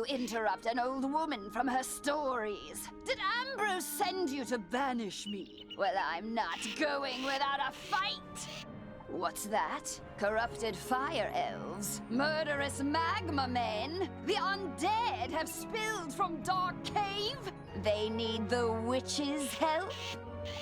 interrupt an old woman from her stories? Did Ambrose send you to banish me? Well, I'm not going without a fight! What's that? Corrupted fire elves? Murderous magma men? The undead have spilled from Dark Cave? They need the witch's help?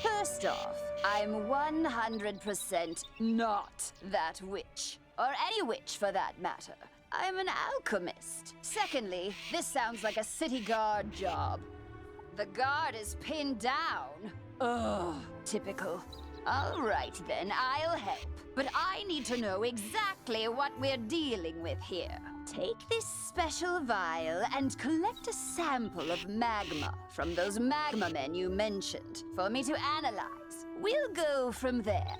First off, I'm 100% not that witch. Or any witch, for that matter. I'm an alchemist. Secondly, this sounds like a city guard job. The guard is pinned down. Ugh, typical. All right then, I'll help. But I need to know exactly what we're dealing with here. Take this special vial and collect a sample of magma from those magma men you mentioned for me to analyze. We'll go from there.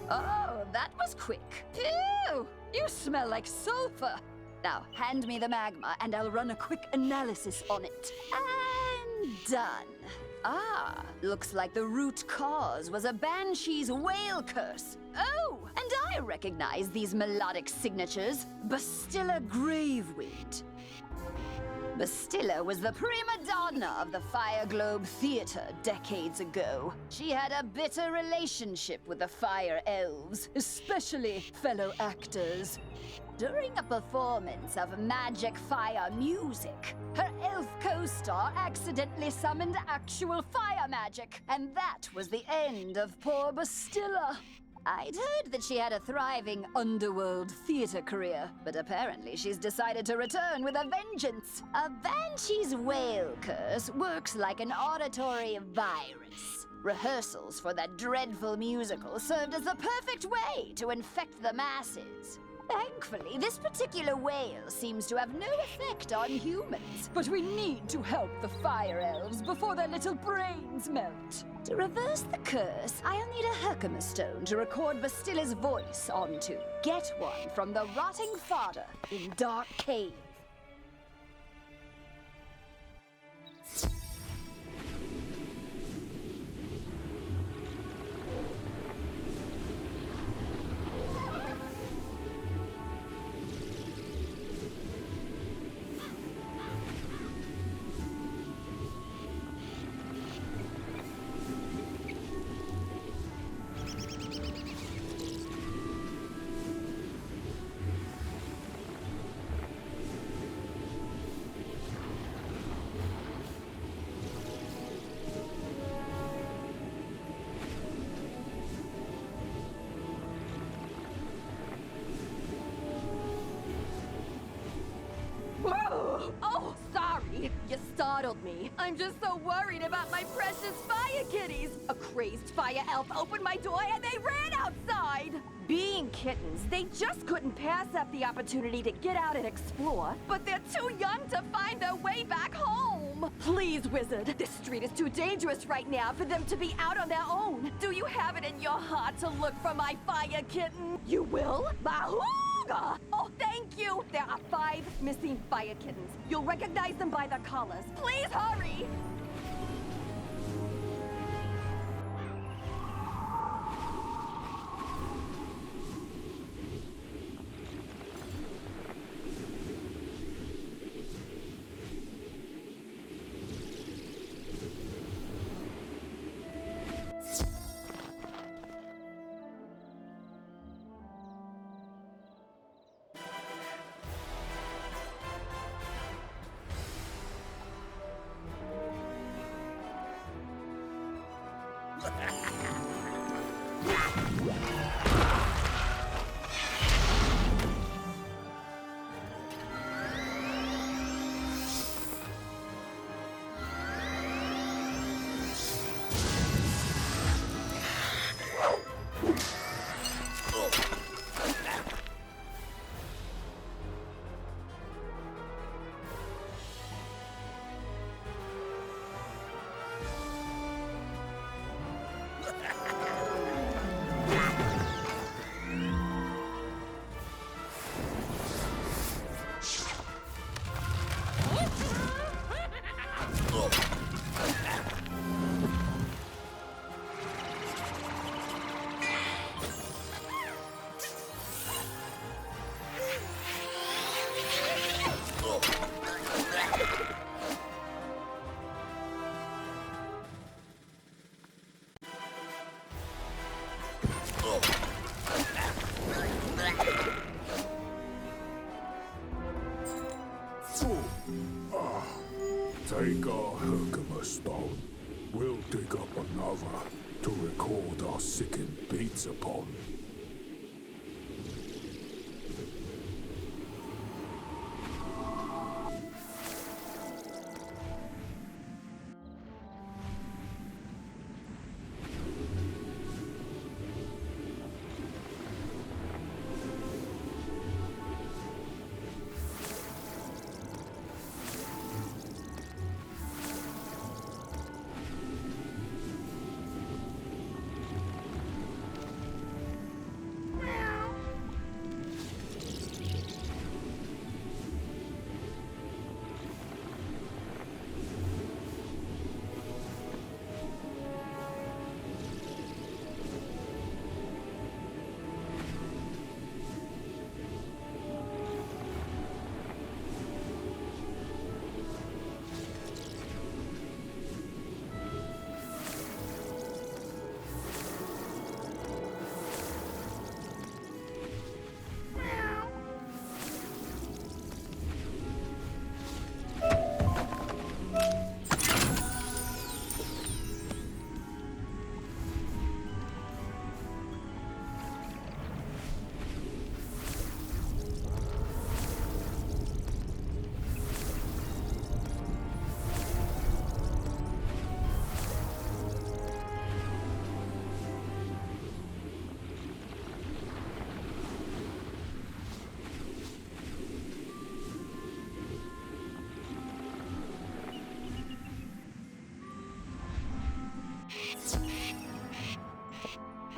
Oh, that was quick. Ew! You smell like sulfur. Now, hand me the magma and I'll run a quick analysis on it. And done. Ah, looks like the root cause was a banshee's whale curse. Oh, and I recognize these melodic signatures. Bastilla Graveweed. Bastilla was the prima donna of the Fire Globe Theater decades ago. She had a bitter relationship with the Fire Elves, especially fellow actors. During a performance of magic fire music, her elf co-star accidentally summoned actual fire magic, and that was the end of poor Bastilla. I'd heard that she had a thriving underworld theater career, but apparently she's decided to return with a vengeance. A banshee's whale curse works like an auditory virus. Rehearsals for that dreadful musical served as the perfect way to infect the masses. Thankfully, this particular whale seems to have no effect on humans. But we need to help the Fire Elves before their little brains melt. To reverse the curse, I'll need a Herkimer stone to record Bastilla's voice onto. Get one from the rotting fodder in Dark Cave. startled me. I'm just so worried about my precious fire kitties. A crazed fire elf opened my door and they ran outside. Being kittens, they just couldn't pass up the opportunity to get out and explore, but they're too young to find their way back home. Please, Wizard, this street is too dangerous right now for them to be out on their own. Do you have it in your heart to look for my fire kitten? You will? Bahooga! Oh, thank you! There are 5 missing fire kittens. You'll recognize them by their collars. Please hurry! Take our Herkimer stone. We'll dig up another to record our sickened beats upon.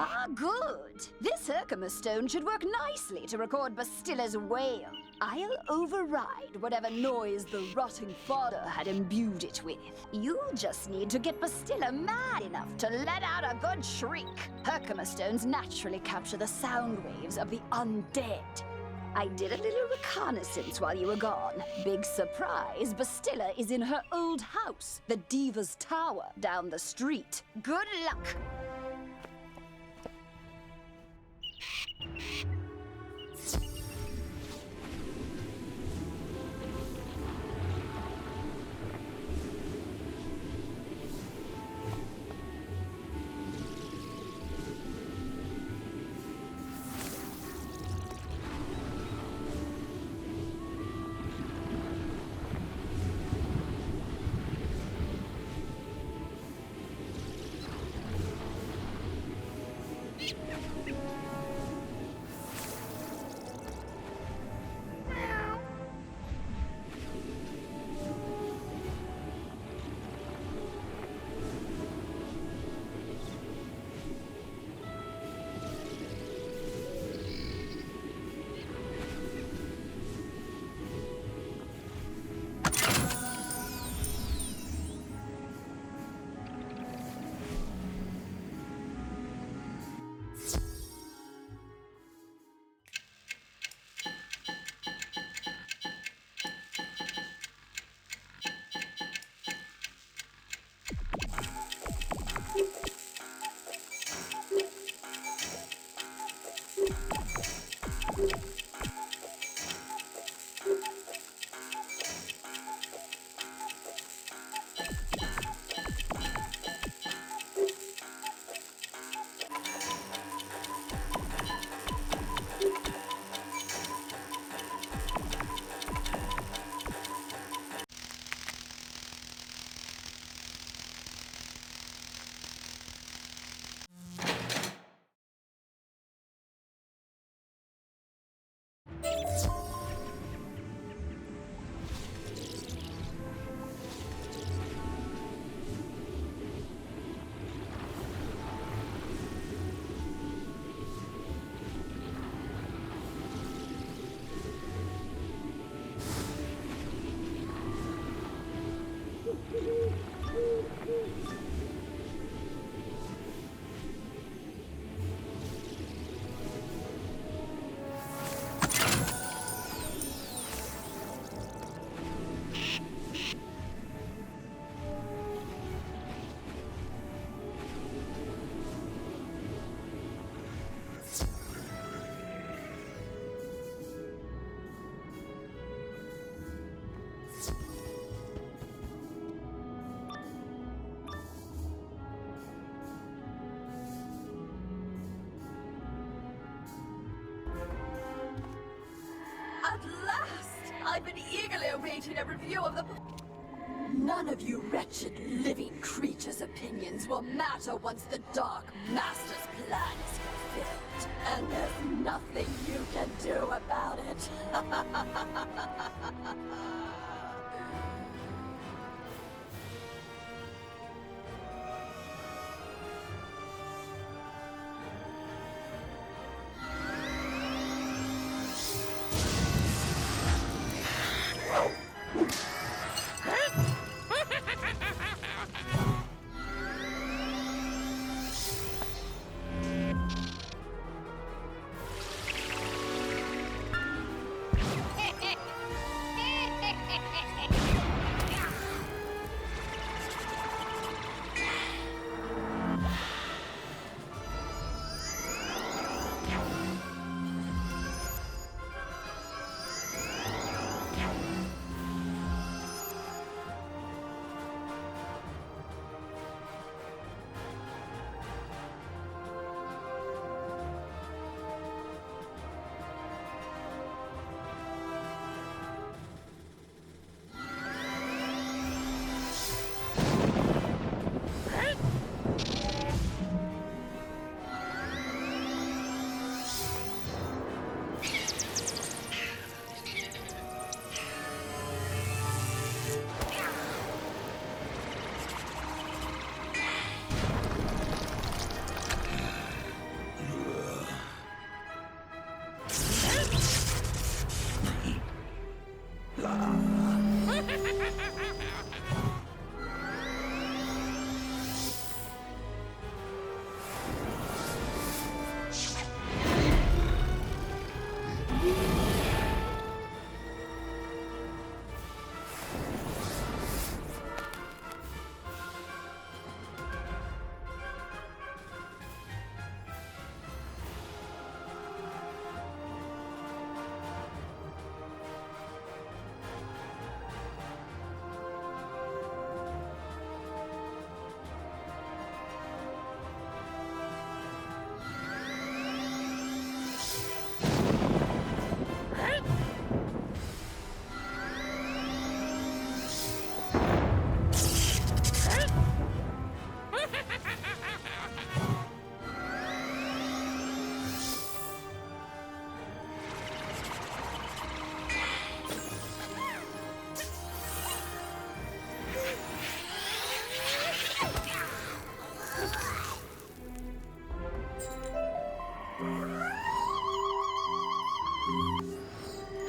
Ah, good. This Herkimer stone should work nicely to record Bastilla's wail. I'll override whatever noise the rotting fodder had imbued it with. You'll just need to get Bastilla mad enough to let out a good shriek. Herkimer stones naturally capture the sound waves of the undead. I did a little reconnaissance while you were gone. Big surprise, Bastilla is in her old house, the Diva's Tower, down the street. Good luck! I've been eagerly awaiting a review of the... None of you wretched living creatures' opinions will matter once the Dark Master's plan is fulfilled. And there's nothing you can do about it.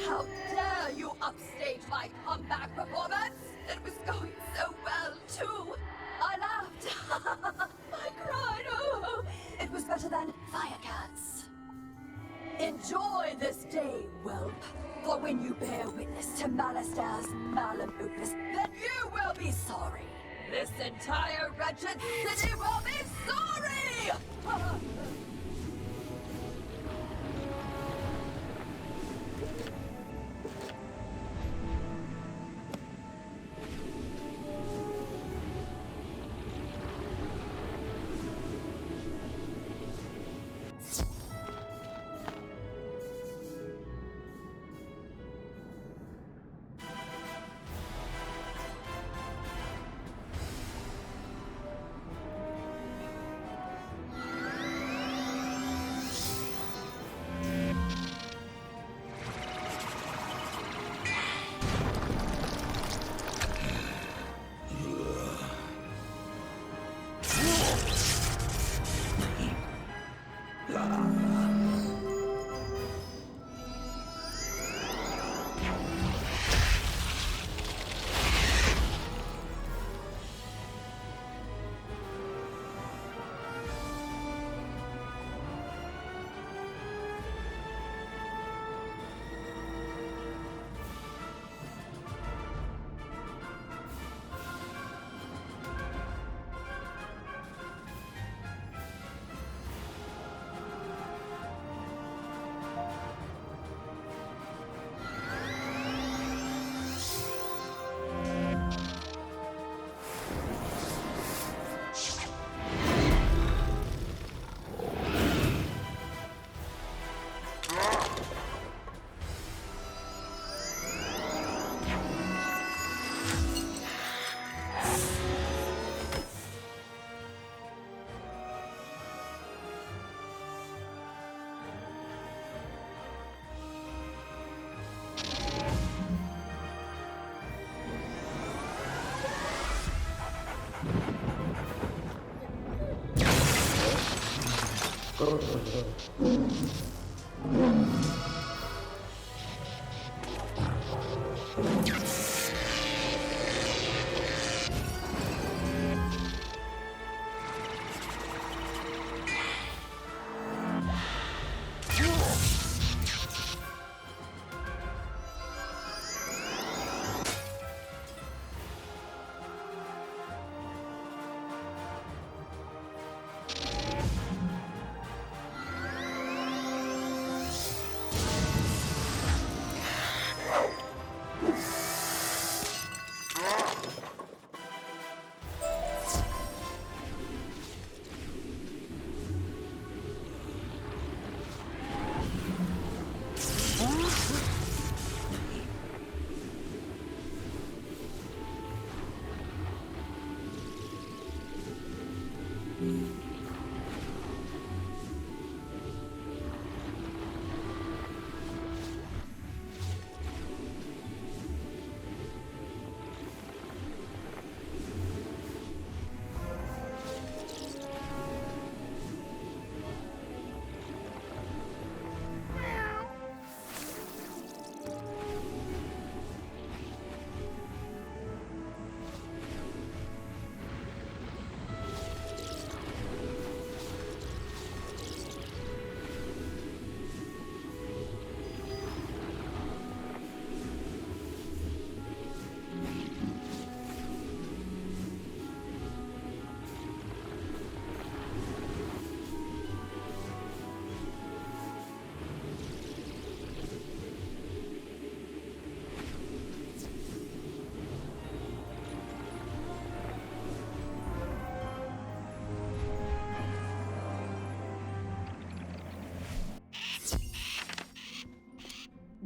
How dare you upstage my comeback performance? It was going so well, too. I laughed. I cried. Oh, it was better than Firecats. Enjoy this day, whelp. For when you bear witness to Malastair's malum opus, then you will be sorry. This entire wretched city will be sorry!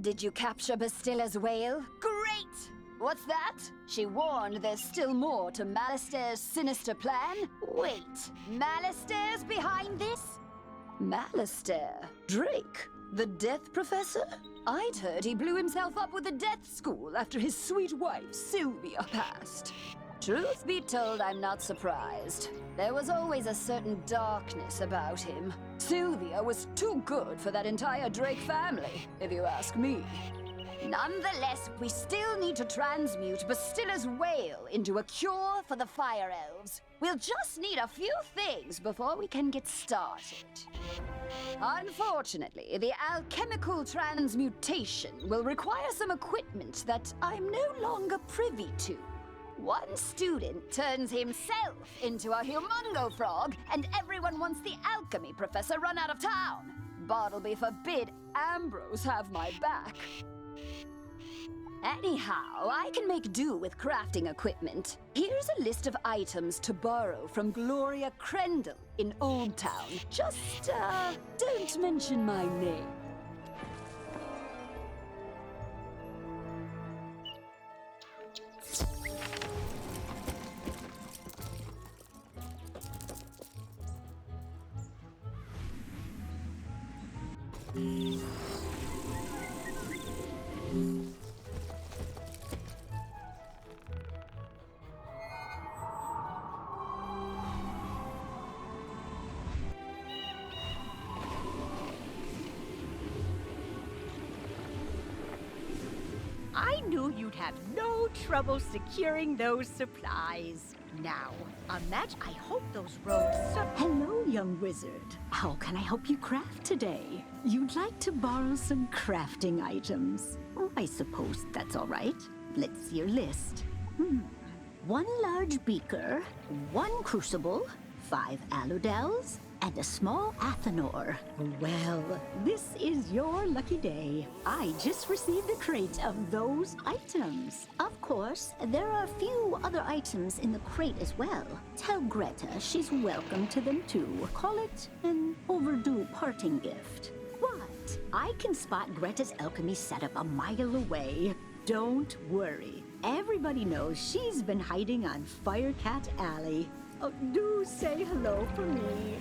Did you capture Bastilla's whale? Great! What's that? She warned there's still more to Malister's sinister plan? Wait, Malister's behind this? Malister? Drake? The Death Professor? I'd heard he blew himself up with the Death School after his sweet wife, Sylvia, passed. Truth be told, I'm not surprised. There was always a certain darkness about him. Sylvia was too good for that entire Drake family, if you ask me. Nonetheless, we still need to transmute Bastilla's whale into a cure for the Fire Elves. We'll just need a few things before we can get started. Unfortunately, the alchemical transmutation will require some equipment that I'm no longer privy to. One student turns himself into a humongo frog, and everyone wants the alchemy professor run out of town. Bartleby forbid Ambrose have my back. Anyhow, I can make do with crafting equipment. Here's a list of items to borrow from Gloria Crendel in Old Town. Just, don't mention my name. I knew you'd have no trouble securing those supplies. Now, I hope those rogues... Hello, young wizard. How can I help you craft today? You'd like to borrow some crafting items. Oh, I suppose that's all right. Let's see your list. One large beaker, one crucible, 5 aludels, and a small athanor. Well, this is your lucky day. I just received a crate of those items. Of course, there are a few other items in the crate as well. Tell Greta she's welcome to them too. Call it an overdue parting gift. What? I can spot Greta's alchemy setup a mile away. Don't worry. Everybody knows she's been hiding on Firecat Alley. Oh, do say hello for me.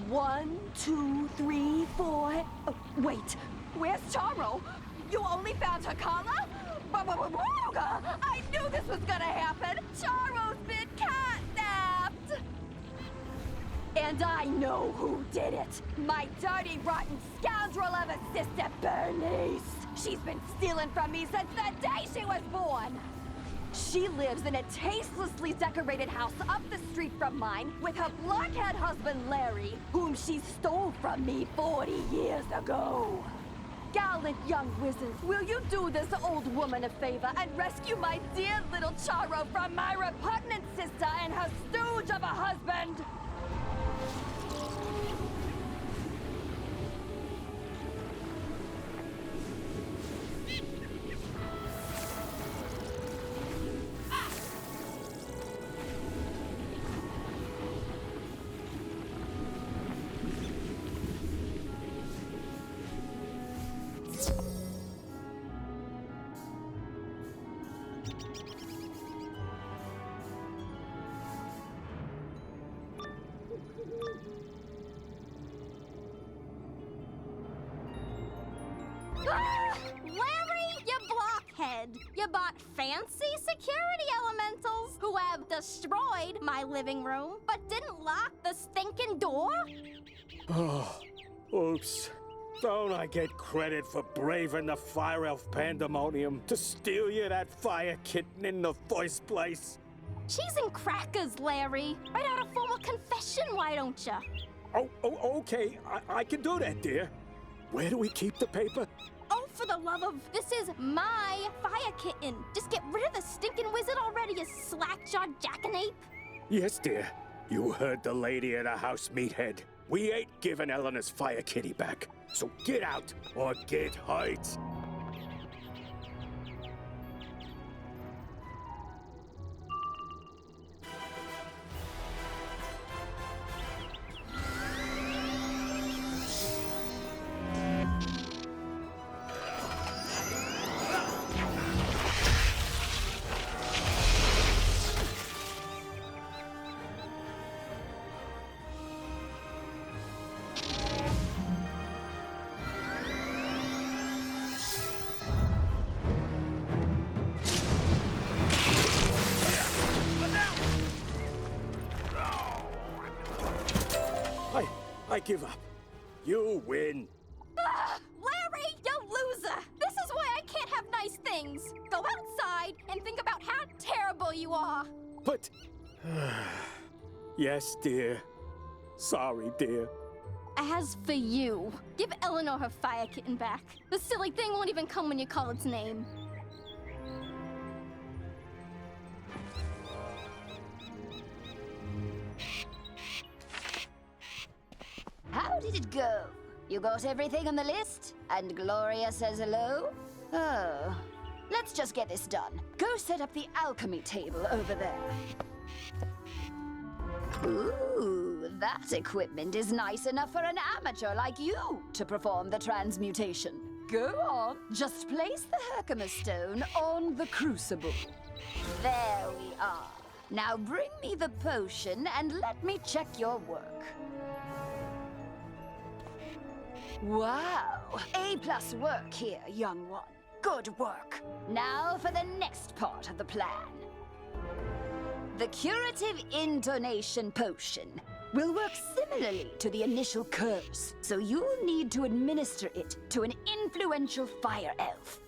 One, two, three, four. Oh, wait, where's Charo? You only found her collar? I knew this was gonna happen. Charo's been catnapped. And I know who did it. My dirty, rotten scoundrel of a sister, Bernice. She's been stealing from me since the day she was born. She lives in a tastelessly decorated house up the street from mine with her blockhead husband, Larry, whom she stole from me 40 years ago. Gallant young wizard, will you do this old woman a favor and rescue my dear little Charo from my repugnant sister and her stooge of a husband? Larry, you blockhead! You bought fancy security elementals who have destroyed my living room, but didn't lock the stinking door? Oh, oops. Don't I get credit for braving the fire elf pandemonium to steal you that fire kitten in the first place? Cheese and crackers, Larry. Write out a formal confession, why don't you? Oh, okay. I can do that, dear. Where do we keep the paper? Oh, for the love of... This is my fire kitten. Just get rid of the stinking wizard already, you slack-jawed jackanape. Yes, dear. You heard the lady at the house, meathead. We ain't giving Eleanor's fire kitty back. So get out or get hurt. I give up. You win. Larry, you loser! This is why I can't have nice things. Go outside and think about how terrible you are. But... Yes, dear. Sorry, dear. As for you, give Eleanor her fire kitten back. The silly thing won't even come when you call its name. How did it go? You got everything on the list? And Gloria says hello? Oh. Let's just get this done. Go set up the alchemy table over there. Ooh, that equipment is nice enough for an amateur like you to perform the transmutation. Go on. Just place the Herkimer stone on the crucible. There we are. Now bring me the potion and let me check your work. Wow! A+ work here, young one. Good work. Now for the next part of the plan. The curative intonation potion will work similarly to the initial curse, so you'll need to administer it to an influential fire elf.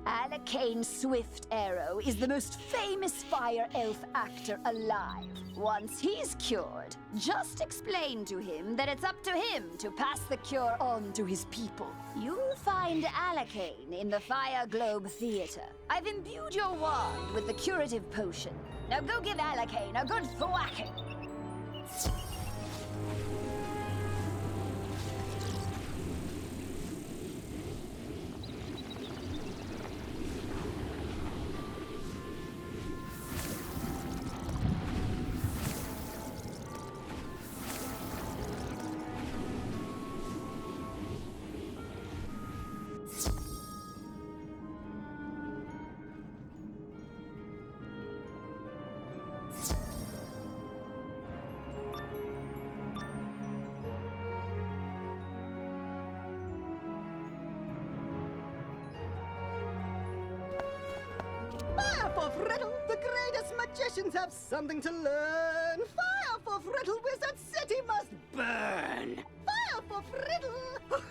Alakane Swift Arrow is the most famous fire elf actor alive. Once he's cured, just explain to him that it's up to him to pass the cure on to his people. You'll find Alakane in the Fire Globe Theater. I've imbued your wand with the curative potion. Now go give Alakane a good thwacking. Fire for Friddle! The greatest magicians have something to learn! Fire for Friddle! Wizard City must burn! Fire for Friddle!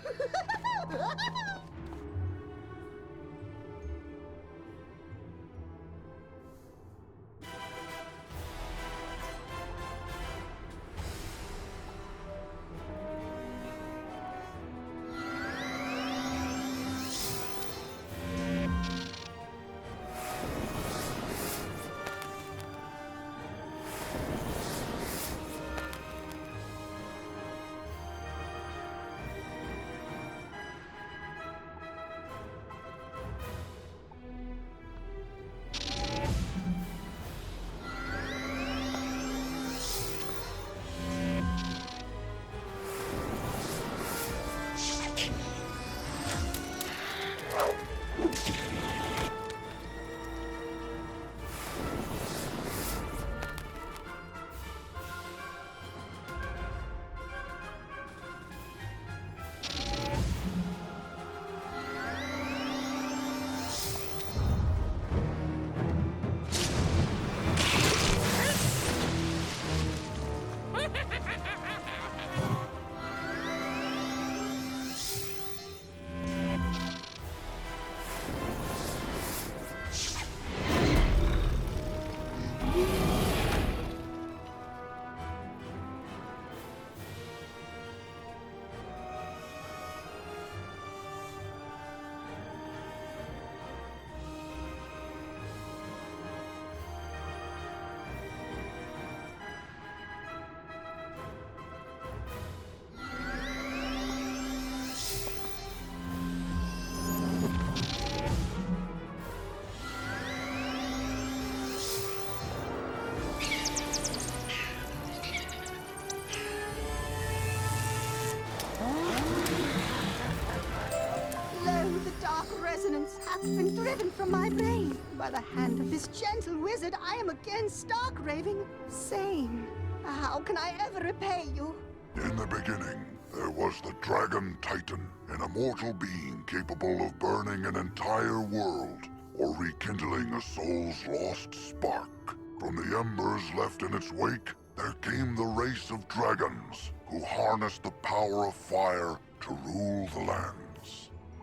Hath been driven from my brain. By the hand of this gentle wizard, I am again stark raving sane. How can I ever repay you? In the beginning, there was the Dragon Titan, an immortal being capable of burning an entire world or rekindling a soul's lost spark. From the embers left in its wake, there came the race of dragons who harnessed the power of fire to rule the lands.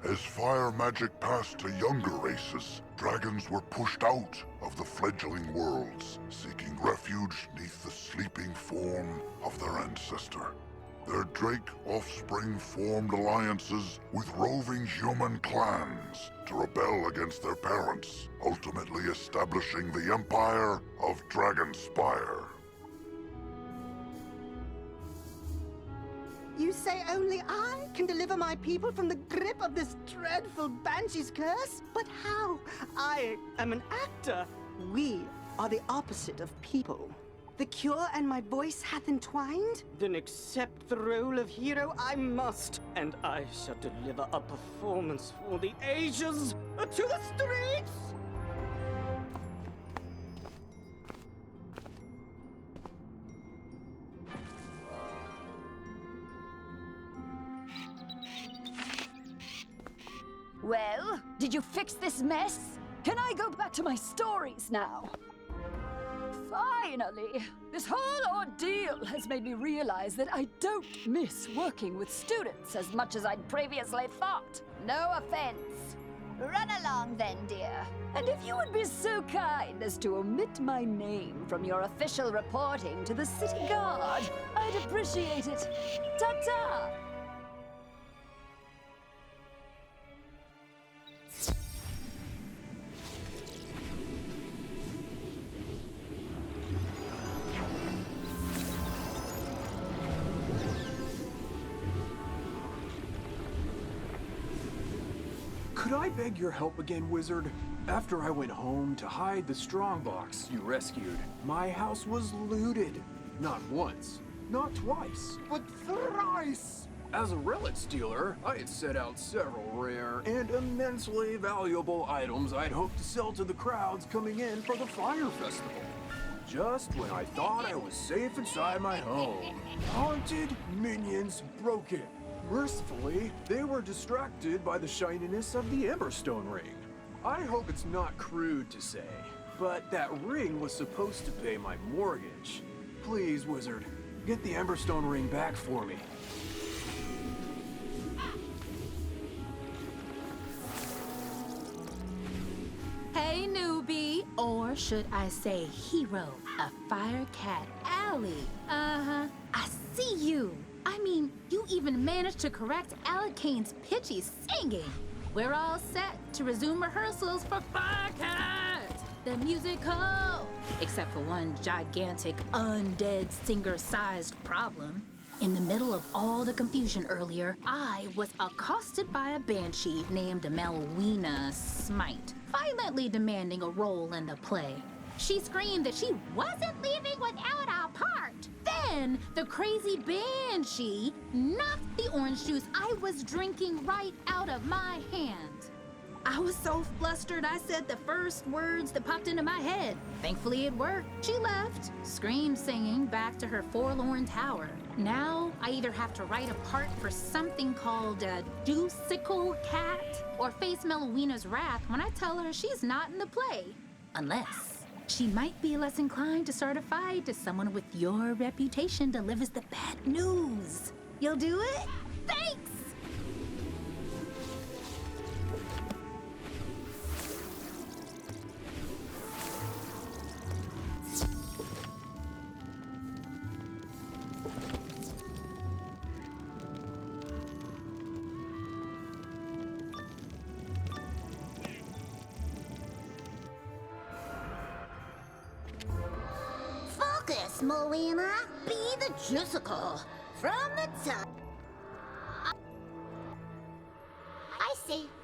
As fire magic passed to younger races, dragons were pushed out of the fledgling worlds, seeking refuge neath the sleeping form of their ancestor. Their drake offspring formed alliances with roving human clans to rebel against their parents, ultimately establishing the empire of Dragonspire. You say only I can deliver my people from the grip of this dreadful banshee's curse? But how? I am an actor. We are the opposite of people. The cure and my voice hath entwined? Then accept the role of hero I must, and I shall deliver a performance for the ages to the streets! Well, did you fix this mess? Can I go back to my stories now? Finally! This whole ordeal has made me realize that I don't miss working with students as much as I'd previously thought. No offense. Run along then, dear. And if you would be so kind as to omit my name from your official reporting to the city guard, I'd appreciate it. Ta-ta! Could I beg your help again, wizard? After I went home to hide the strongbox you rescued, my house was looted. Not once, not twice, but thrice! As a relic stealer, I had set out several rare and immensely valuable items I'd hoped to sell to the crowds coming in for the fire festival. just when I thought I was safe inside my home. Haunted minions broke in. Mercifully, they were distracted by the shininess of the Emberstone ring. I hope it's not crude to say, but that ring was supposed to pay my mortgage. Please, Wizard, get the Emberstone ring back for me. Hey, newbie, or should I say hero of Firecat Alley. I see you. I mean, you even managed to correct Alakane's pitchy singing. We're all set to resume rehearsals for Firecat, the musical. Except for one gigantic undead singer-sized problem. In the middle of all the confusion earlier, I was accosted by a banshee named Melwina Smite, violently demanding a role in the play. She screamed that she wasn't leaving without a part. Then the crazy banshee knocked the orange juice I was drinking right out of my hand. I was so flustered I said the first words that popped into my head. Thankfully it worked. She left, scream singing back to her forlorn tower. Now I either have to write a part for something called a Deucical Cat or face Melowina's wrath when I tell her she's not in the play. Unless she might be less inclined to start a fight as someone with your reputation delivers the bad news. You'll do it? Thanks! Focus, Melina. Be the Juicicle. From the top.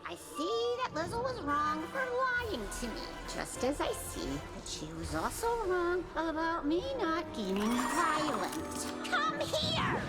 I see that Lizzle was wrong for lying to me. Just as I see that she was also wrong about me not getting violent. Come here!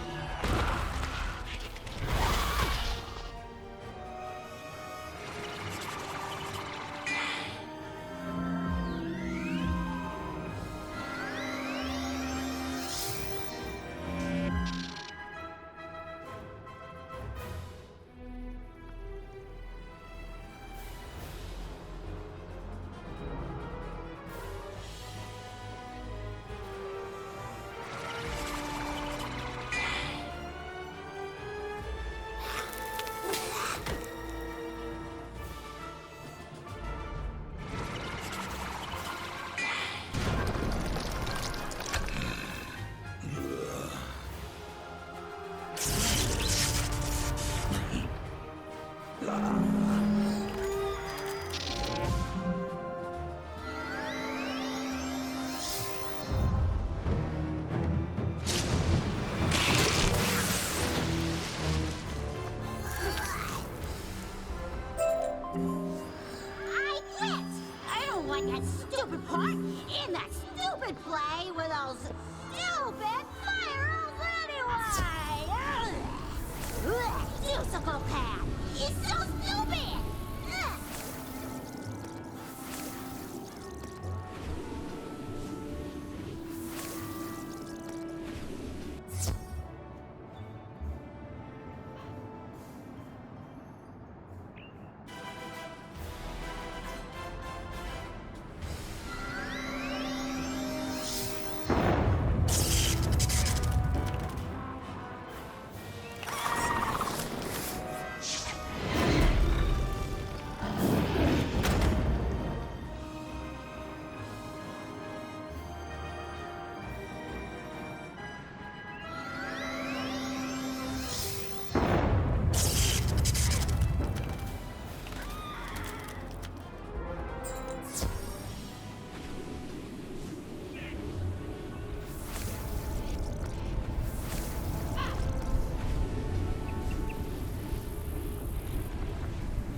In that stupid play with those stupid fire-elves anyway! Musical Cat! He's so stupid!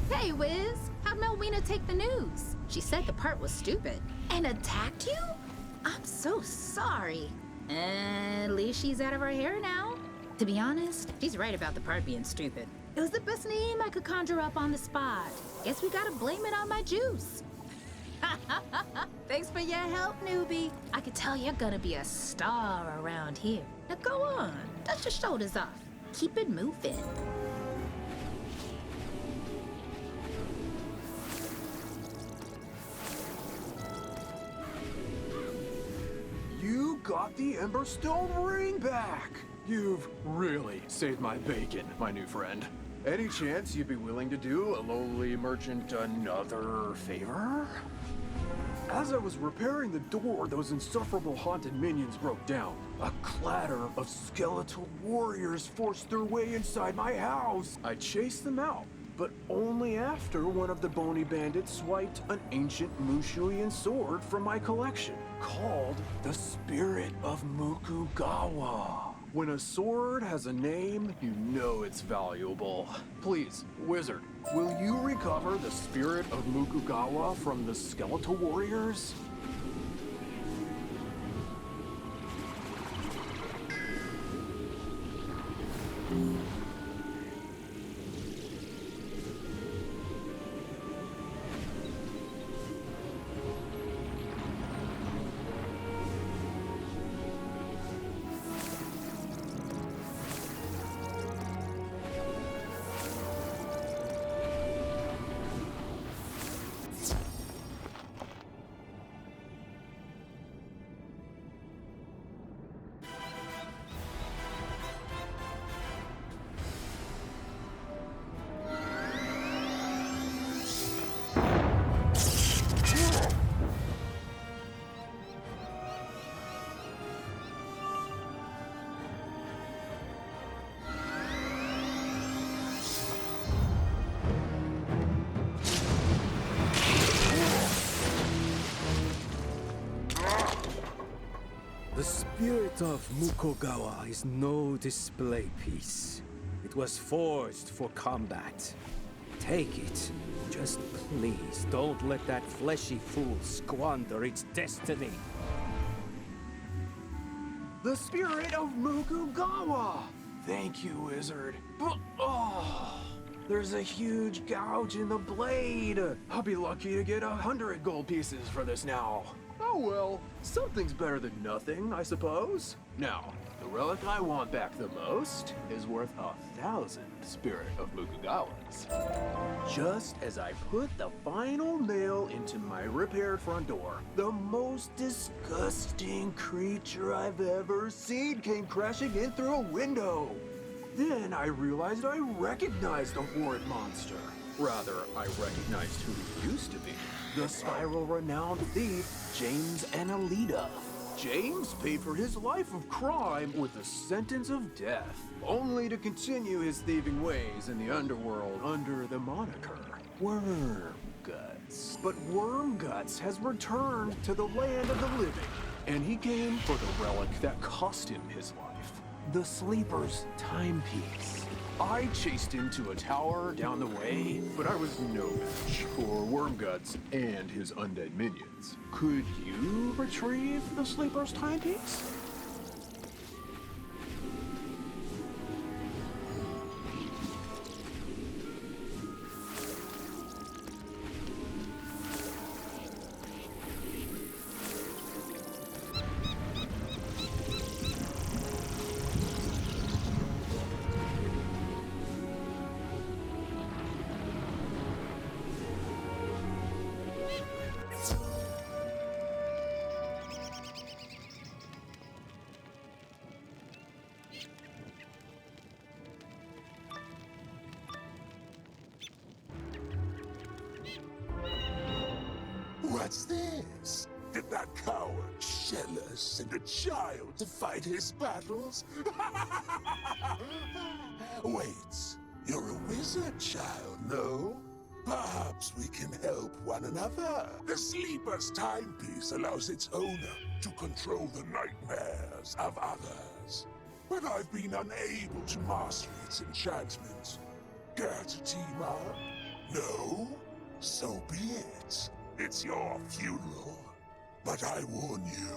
Hey, Wiz, how'd Melwina take the news? She said the part was stupid. And attacked you? I'm so sorry. At least she's out of her hair now. To be honest, she's right about the part being stupid. It was the best name I could conjure up on the spot. Guess we gotta blame it on my juice. Thanks for your help, newbie. I can tell you're gonna be a star around here. Now go on, dust your shoulders off. Keep it moving. You got the Emberstone ring back! You've really saved my bacon, my new friend. Any chance you'd be willing to do a lowly merchant another favor? As I was repairing the door, those insufferable haunted minions broke down. A clatter of skeletal warriors forced their way inside my house. I chased them out, but only after one of the bony bandits swiped an ancient Mushuian sword from my collection, called the Spirit of Mukugawa. When a sword has a name, you know it's valuable. Please, wizard, will you recover the Spirit of Mukugawa from the skeletal warriors? The spirit of Mukogawa is no display piece. It was forged for combat. Take it. Just please don't let that fleshy fool squander its destiny. The Spirit of Mukugawa! Thank you, wizard. But, oh, there's a huge gouge in the blade. I'll be lucky to get 100 gold pieces for this now. Oh well, something's better than nothing, I suppose. Now, the relic I want back the most is worth 1,000 Spirit of Mukugawas. Just as I put the final nail into my repaired front door, the most disgusting creature I've ever seen came crashing in through a window. Then I realized I recognized a horrid monster. Rather, I recognized who he used to be. The spiral-renowned thief, James Annalita. James paid for his life of crime with a sentence of death, only to continue his thieving ways in the underworld under the moniker Wormguts. But Wormguts has returned to the land of the living, and he came for the relic that cost him his life, the Sleeper's timepiece. I chased him to a tower down the way, but I was no match for Wormguts and his undead minions. Could you retrieve the Sleeper's timepiece? What's this? Did that coward shell us send a child to fight his battles? Wait, you're a wizard child, no? Perhaps we can help one another. The Sleeper's timepiece allows its owner to control the nightmares of others. But I've been unable to master its enchantment. Care to team up? No? So be it. It's your funeral. But I warn you,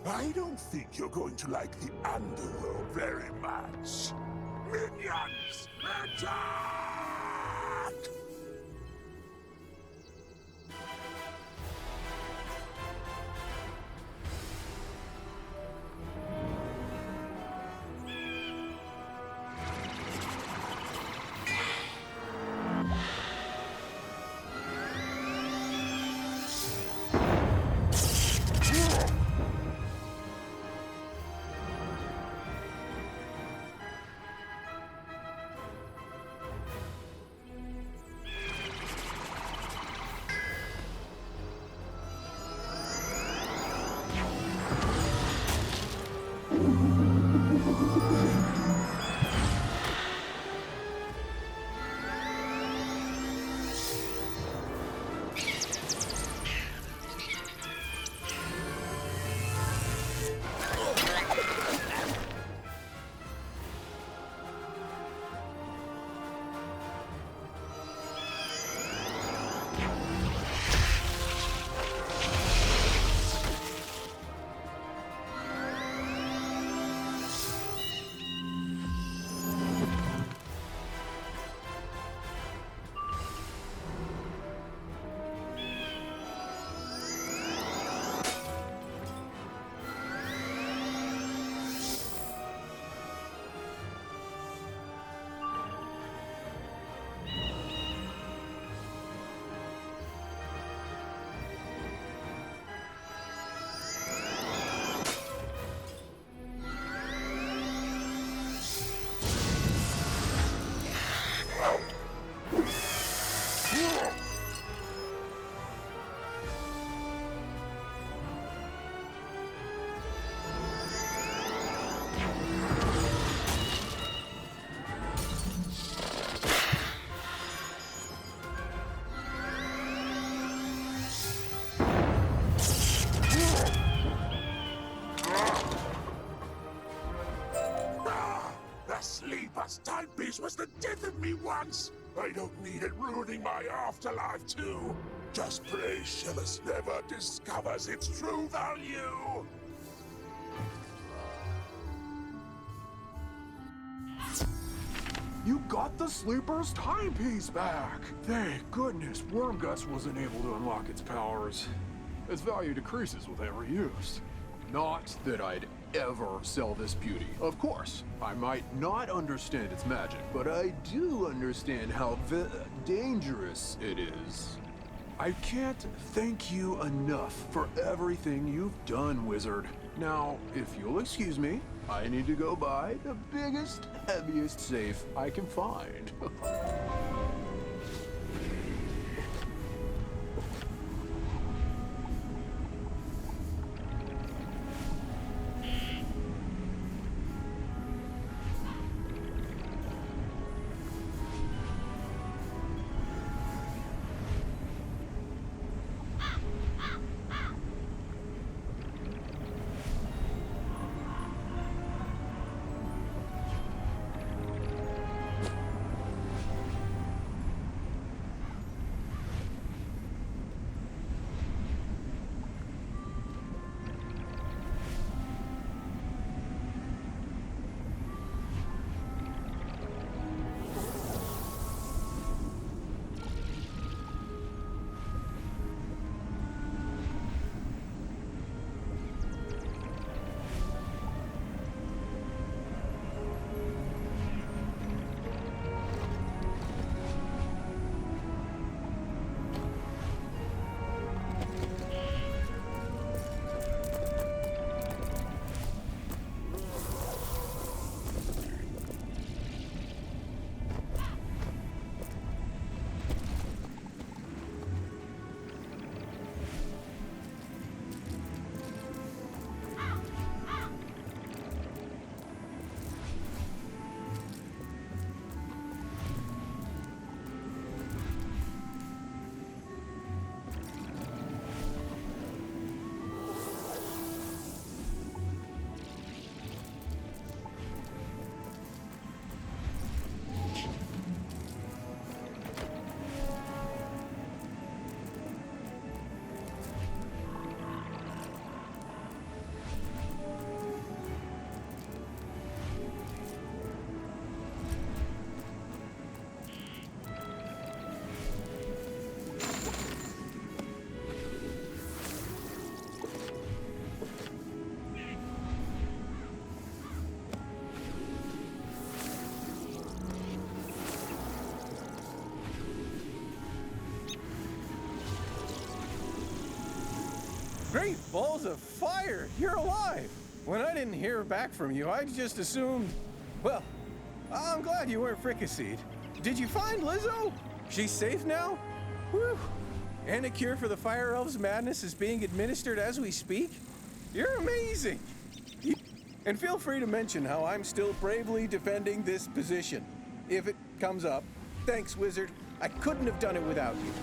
I don't think you're going to like the underworld very much. Minions, attack! Sleeper's timepiece was the death of me once. I don't need it ruining my afterlife, too. Just pray Shillis never discovers its true value. You got the Sleeper's timepiece back! Thank goodness Wormguts wasn't able to unlock its powers. Its value decreases with every use. Not that I'd ever sell this beauty. Of course, I might not understand its magic, but I do understand how dangerous it is. I can't thank you enough for everything you've done, Wizard. Now, if you'll excuse me, I need to go buy the biggest, heaviest safe I can find. Great balls of fire! You're alive! When I didn't hear back from you, I just assumed... Well, I'm glad you weren't fricasseed. Did you find Lizzo? She's safe now? Whew. And a cure for the Fire Elves' madness is being administered as we speak? You're amazing! And feel free to mention how I'm still bravely defending this position. If it comes up. Thanks, Wizard. I couldn't have done it without you.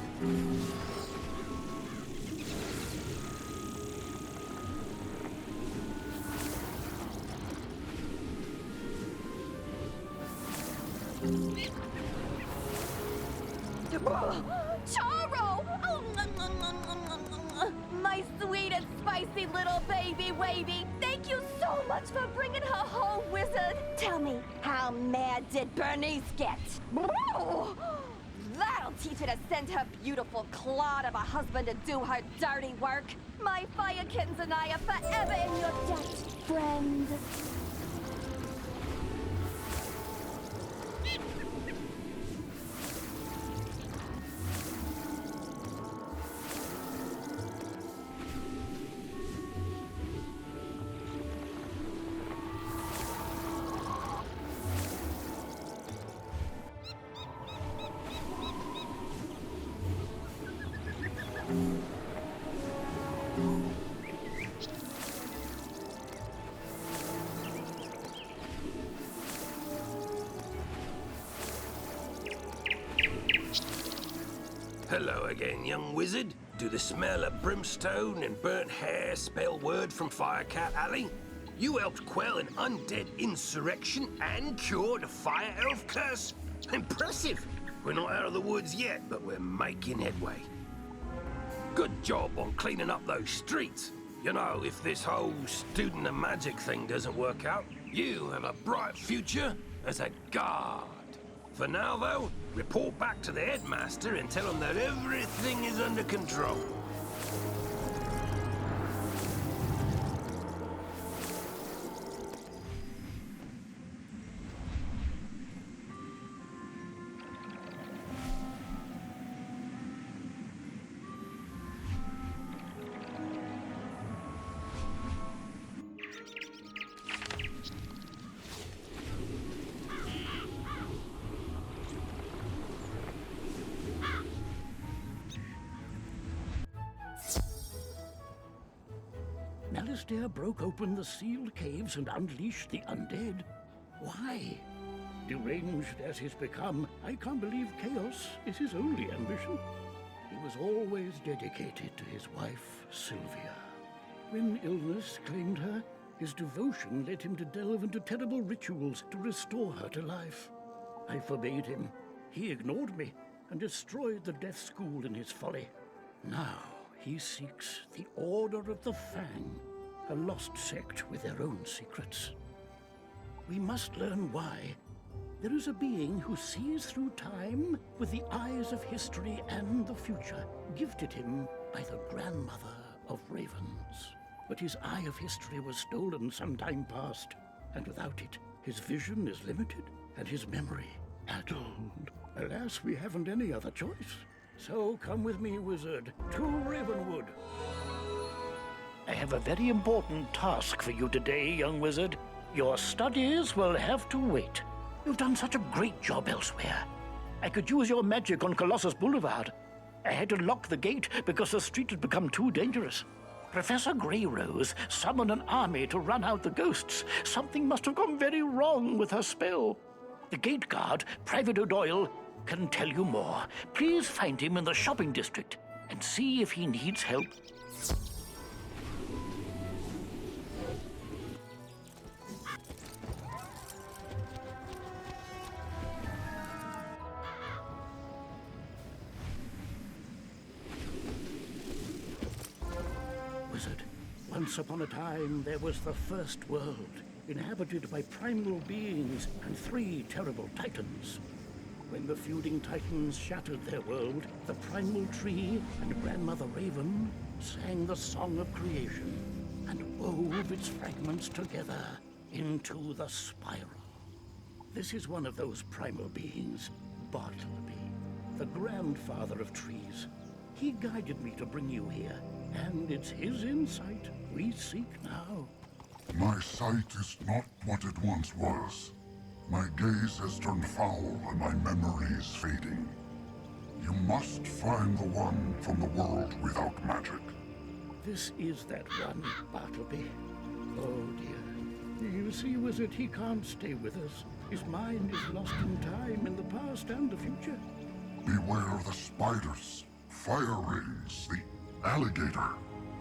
Charo! Oh, my sweet and spicy little baby wavy. Thank you so much for bringing her home, Wizard. Tell me, how mad did Bernice get? That'll teach her to send her beautiful clod of a husband to do her dirty work. My fire kittens and I are forever in your debt, friend. Hello again, young wizard. Do the smell of brimstone and burnt hair spell word from Firecat Alley? You helped quell an undead insurrection and cure the fire elf curse? Impressive! We're not out of the woods yet, but we're making headway. Good job on cleaning up those streets. You know, if this whole student of magic thing doesn't work out, you have a bright future as a guard. For now, though, report back to the headmaster and tell him that everything is under control. Alistair broke open the sealed caves and unleashed the undead. Why? Deranged as he's become, I can't believe chaos is his only ambition. He was always dedicated to his wife, Sylvia. When illness claimed her, his devotion led him to delve into terrible rituals to restore her to life. I forbade him. He ignored me and destroyed the death school in his folly. Now he seeks the Order of the Fang, a lost sect with their own secrets. We must learn why. There is a being who sees through time with the eyes of history and the future, gifted him by the grandmother of ravens. But his eye of history was stolen some time past, and without it, his vision is limited and his memory addled. Alas, we haven't any other choice. So come with me, wizard, to Ravenwood. I have a very important task for you today, young wizard. Your studies will have to wait. You've done such a great job elsewhere. I could use your magic on Colossus Boulevard. I had to lock the gate because the street had become too dangerous. Professor Greyrose summoned an army to run out the ghosts. Something must have gone very wrong with her spell. The gate guard, Private O'Doyle, can tell you more. Please find him in the shopping district and see if he needs help. Wizard, once upon a time there was the first world, inhabited by primal beings and 3 terrible titans. When the feuding titans shattered their world, the primal tree and Grandmother Raven sang the song of creation and wove its fragments together into the spiral. This is one of those primal beings, Bartleby, the grandfather of trees. He guided me to bring you here, and it's his insight we seek now. My sight is not what it once was. My gaze has turned foul and my memory is fading. You must find the one from the world without magic. This is that one, Bartleby. Oh dear. You see, wizard, he can't stay with us. His mind is lost in time, in the past and the future. Beware the spiders, fire rings, the alligator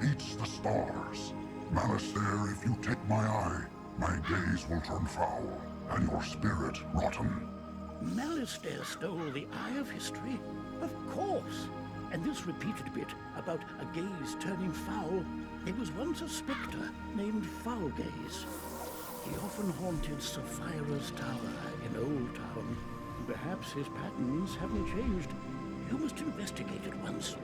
eats the stars. Malistaire, if you take my eye, my gaze will turn foul, and your spirit rotten. Malistaire stole the eye of history? Of course. And this repeated bit about a gaze turning foul, there was once a spectre named Foulgaze. He often haunted Sapphira's tower in Old Town. Perhaps his patterns haven't changed. You must investigate it once.